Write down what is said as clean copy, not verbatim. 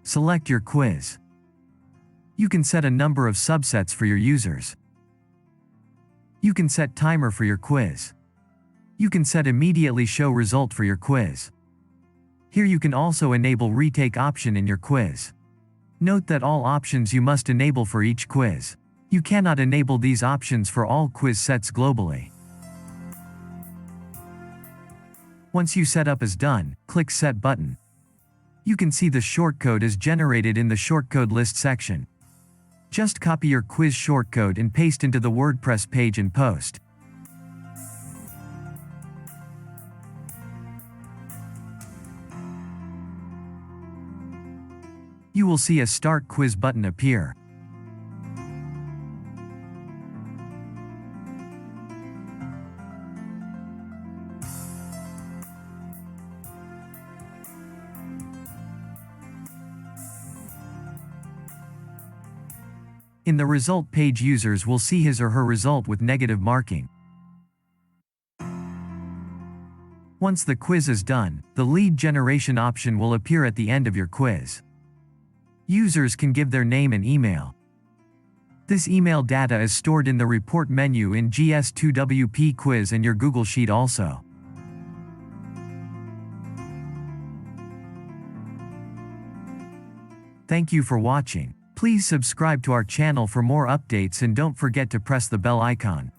Select your quiz. You can set a number of subsets for your users. You can set timer for your quiz. You can set immediately show result for your quiz. Here you can also enable retake option in your quiz. Note that all options you must enable for each quiz. You cannot enable these options for all quiz sets globally. Once you set up is done, click Set button. You can see the shortcode is generated in the shortcode list section. Just copy your quiz shortcode and paste into the WordPress page and post. You will see a Start Quiz button appear. In the result page, users will see his or her result with negative marking. Once the quiz is done, the lead generation option will appear at the end of your quiz. Users can give their name and email. This email data is stored in the report menu in GS2WP Quiz and your Google Sheet also. Thank you for watching. Please subscribe to our channel for more updates and don't forget to press the bell icon.